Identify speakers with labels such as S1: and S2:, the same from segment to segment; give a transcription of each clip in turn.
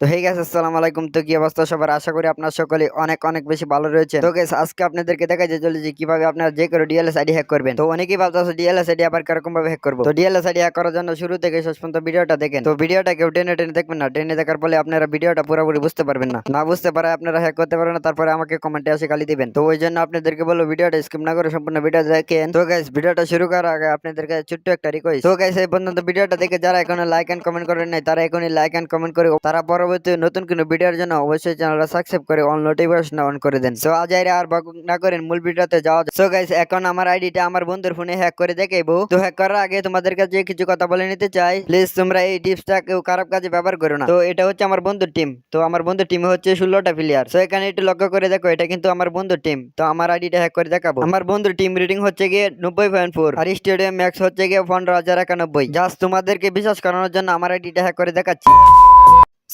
S1: তো hey guys, আসসালামু আলাইকুম। তো কি অবস্থা সবার? আশা করি আপনারা সকলে অনেক অনেক বেশি ভালো রয়েছেন। তো গাইস, আজকে আপনাদেরকে দেখাতে চলেছি কিভাবে আপনারা যে কোনো ডিএলএস আইডি হ্যাক করবেন। তো অনেকেই ভাবতেছে ডিএলএস আইডি আবার কিরকম ভাবে হ্যাক করব। তো ডিএলএস আইডি হ্যাক করার জন্য শুরু থেকে শেষ পর্যন্ত ভিডিওটা দেখেন। তো ভিডিওটা কেউ টেনে টেনে দেখবেন না, টেনে দেখার ফলে আপনারা ভিডিওটা পুরোপুরি বুঝতে পারবেন না, না বুঝতে পারে আপনারা হ্যাক করতে পারবেন না, তারপরে আমাকে কমেন্টে এসে গালি দিবেন। তো ওই জন্য আপনাদেরকে বলবো ভিডিওটা স্কিপ না করে সম্পূর্ণ ভিডিও দেখেন। তো গাইস, ভিডিওটা শুরু করার আগে আপনাদেরকে ছোট্ট একটা রিকোয়েস্ট। তো গাইস, এই পর্যন্ত ভিডিওটা দেখে যারা এখনো লাইক এন্ড কমেন্ট করেন নাই, তারা এখনই লাইক এন্ড কমেন্ট করে তারা পরবর্তী নতুন কোনো ভিডিওর জন্য অবশ্যই চ্যানেলটা সাবস্ক্রাইব করে অল নোটিফিকেশন অন করে দেন। সো আজ আর বাকি না করেন মূল ভিডিওতে যাওয়া যাক। সো গাইস, এখন আমার আইডিটা আমার বন্ধুর ফোনে হ্যাক করে দেখাইবো। তো হ্যাক করার আগে তোমাদের কাছে কিছু কথা বলে নিতে চাই। প্লিজ তোমরা এই টিপসটা কেউ খারাপ কাজে ব্যবহার করো না। তো এটা হচ্ছে আমার বন্ধুর টিম। তো আমার বন্ধুর টিমে হচ্ছে 16টা প্লেয়ার। সো এখানে একটু লক্ষ্য করে দেখো, এটা কিন্তু আমার বন্ধুর টিম। তো আমার আইডিটা হ্যাক করে দেখাবো। আমার বন্ধুর টিম রেটিং হচ্ছে গিয়ে 90.4 আর স্টেডিয়াম ম্যাক্স হচ্ছে গিয়ে 15,091। জাস্ট তোমাদেরকে বিশ্বাস করানোর জন্য আমার আইডিটা হ্যাক করে দেখাচ্ছি।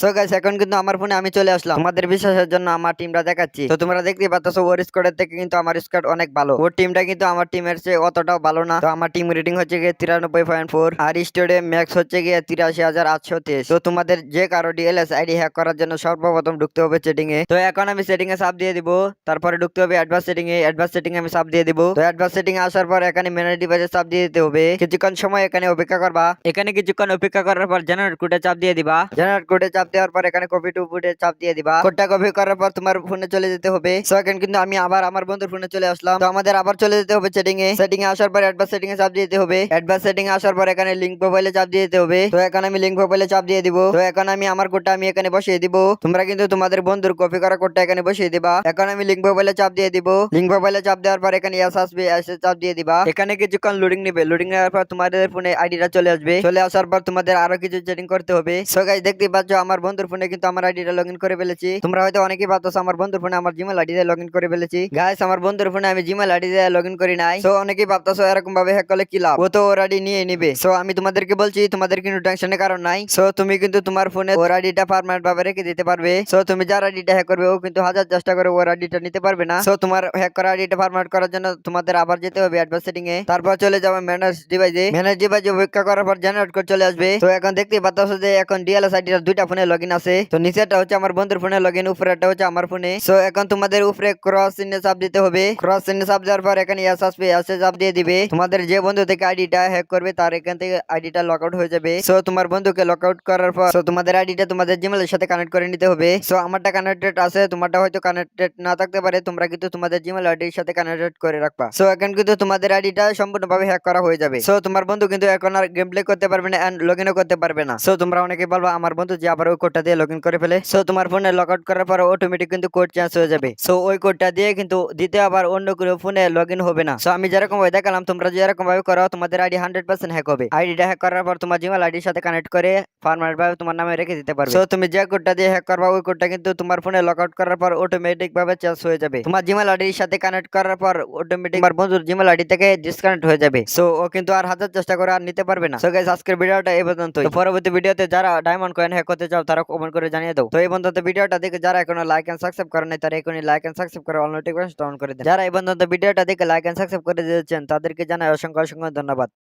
S1: সো গাইস, এখন কিন্তু আমার ফোনে আমি চলে আসলাম। তোমাদের বিশ্বাসের জন্য আমার টিমটা দেখাচ্ছি। তো তোমরা দেখতে পাচ্ছ ওর স্কোয়াডের থেকে কিন্তু আমার স্কোয়াড অনেক ভালো। ওর টিমটা কিন্তু আমার টিমের চেয়ে অতটাও ভালো না। তো আমার টিম রেটিং হচ্ছে গিয়ে 93.4 আর স্টেডিয়াম ম্যাক্স হচ্ছে গিয়ে 83,823। তো তোমাদের যে কারো ডিএলএস আইডি হ্যাক করার জন্য সর্বপ্রথম ঢুকতে হবে সেটিং এ। তো এখন আমি সেটিং এ চাপ দিয়ে দিব। তারপরে ঢুকতে হবে অ্যাডভান্স সেটিং এ। অ্যাডভান্স সেটিং এ আমি চাপ দিয়ে দিব। তো অ্যাডভান্স সেটিং এ আসার পর এখানে ম্যানেজ ডিভাইসে চাপ দিয়ে দিতে হবে। কিছুক্ষণ সময় এখানে অপেক্ষা করবা। এখানে কিছুক্ষণ অপেক্ষা করার পর জেনারেট কোডে চাপ দিয়ে দিবা। জেনারেট কোডে চাপ দেওয়ার পর এখানে কপি টু বুটে চাপ দিয়ে দিবা। কোডটা কপি করার পর তোমার ফোনে চলে যেতে হবে। সো এখন কিন্তু আমি আবার আমার বন্ধুর ফোনে চলে আসলাম। তো আমাদের আবার চলে যেতে হবে সেটিং এ। সেটিং এ আসার পর অ্যাডভান্স সেটিং এ চাপ দিয়ে দিতে হবে। অ্যাডভান্স সেটিং এ আসার পর এখানে লিংক প্রোফাইলে চাপ দিয়ে দিতে হবে। তো এখন আমি লিংক প্রোফাইলে চাপ দিয়ে দিব। তো এখন আমি আমার কোডটা আমি এখানে বসিয়ে দিব। তোমরা কিন্তু তোমাদের বন্ধুর কপি করা কোডটা এখানে বসিয়ে দিবা। এখন আমি লিংক প্রোফাইলে চাপ দিয়ে দিব। লিংক প্রোফাইলে চাপ দেওয়ার পর এখানে ইয়েস আসবে, এসে চাপ দিয়ে দিবা। এখানে কিছুক্ষণ লোডিং নেবে। লোডিং নেওয়ার পর তোমাদের ফোনে আইডিটা চলে আসবে। চলে আসার পর তোমাদের আরো কিছু সেটিং করতে হবে। সো গাইস, দেখতে পাচ্ছ আমার বন্ধুর ফোনে কিন্তু আমার আইডিটা লগইন করে ফেলেছি। তোমরা হয়তো অনেকেই ভাবতেছো আমার বন্ধুর ফোনে আমার জিমেল আইডি দিয়ে লগইন করে ফেলেছি। গাইস, আমার বন্ধুর ফোনে আমি জিমেল আইডি দিয়ে লগইন করি নাই। সো অনেকেই ভাবতেছো এরকম ভাবে হ্যাক করলে কি লাভ, ও তো ওর আইডি নিয়ে নিবে। সো আমি তোমাদেরকে বলছি তোমাদের কিন্তু টেনশনের কারণ নাই। সো তুমি কিন্তু তোমার ফোনে ওর আইডিটা পার্মানেন্ট ভাবে রেখে দিতে পারবে। সো তুমি যার আইডিটা হ্যাক করবে ও কিন্তু হাজার চেষ্টা করে ওর আইডিটা নিতে পারবে না। সো তোমার হ্যাক করা আইডিটা পার্মানেন্ট করার জন্য তোমাদের আবার যেতে হবে অ্যাডভান্স সেটিং এ। তারপর চলে যাবে ম্যানেজ ডিভাইসে। ম্যানেজ ডিভাইসে অপেক্ষা করার পর জেনারেট কোড চলে আসবে। তো এখন দেখতে পাচ্ছ যে এখন ডিএলএস আইডিটার দুইটা ফোনে লগইন আছে। তো নিচেরটা হচ্ছে আমার বন্ধুর ফোনে লগইন, উপরেরটা হচ্ছে আমার ফোনে। সো এখন তোমাদের উপরে ক্রস চিহ্নে চাপ দিতে হবে। ক্রস চিহ্নে চাপ দেওয়ার পর এখানে ইয়েস আসবে, এসে চাপ দিয়ে দিবে। তোমাদের যে বন্ধু থেকে আইডিটা হ্যাক করবে তার এখান থেকে আইডিটা লক আউট হয়ে যাবে। সো তোমার বন্ধুকে লক আউট করার পর তোমাদের আইডিটা তোমাদের জিমেলের সাথে কানেক্ট করে নিতে হবে। সো আমারটা কানেক্টেড আছে, তোমারটা হয়তো কানেক্টেড না থাকতে পারে। তোমরা কিন্তু তোমাদের জিমেল আইডির সাথে কানেক্টেড করে রাখবা। সো এখন কিন্তু তোমাদের আইডিটা সম্পূর্ণভাবে হ্যাক করা হয়ে যাবে। সো তোমার বন্ধু কিন্তু এখন আর গেম প্লে করতে পারবে না এন্ড লগইনও করতে পারবে না। সো তোমরা অনেকে বলবা আমার বন্ধু যে আবার ওই কোডটা দিয়ে লগইন করে ফেলে। সো তোমার ফোনে লক আউট করার পর অটোমেটিক কিন্তু কোড চেঞ্জ হয়ে যাবে। সো ওই কোডটা দিয়ে কিন্তু দিতে আবার অন্য কোনো ফোনে লগইন হবে না। সো আমি যেরকম ভাবে দেখালাম তোমরা যেরকম ভাবে করো তোমাদের আইডি 100% হ্যাক হবে। আইডিটা হ্যাক করার পর তোমার জিমেল আইডির সাথে কানেক্ট করে পার্মানেন্ট ভাবে তোমার নামে রেখে দিতে পারবে। সো তুমি যে কোডটা দিয়ে হ্যাক করবা ওই কোডটা কিন্তু তোমার ফোনে লক আউট করার পর অটোমেটিক ভাবে চেঞ্জ হয়ে যাবে। তোমার জিমেল আইডির সাথে কানেক্ট করার পর অটোমেটিক তোমার বন্ধুর জিমেল আইডি থেকে ডিসকানেক্ট হয়ে যাবে। সো ও কিন্তু আর হাজার চেষ্টা করে আর নিতে পারবে না। সো গাইস, আজকের ভিডিওটা এই পর্যন্তই। তো পরবর্তী ভিডিওতে যারা ডায়মন্ড কয়েন হ্যাক করতে চাও তারা কমেন্ট করে জানিয়ে দাও। তো এই পর্যন্ত ভিডিওটা দেখে যারা এখনো লাইক এন্ড সাবস্ক্রাইব করেন নাই তারা এখনই লাইক এন্ড সাবস্ক্রাইব করে অল নোটিফিকেশন অন করে দেন। যারা এই পর্যন্ত ভিডিওটা দেখে লাইক এন্ড সাবস্ক্রাইব করে দিয়েছেন তাদেরকে জানাই অসংখ্য অসংখ্য ধন্যবাদ।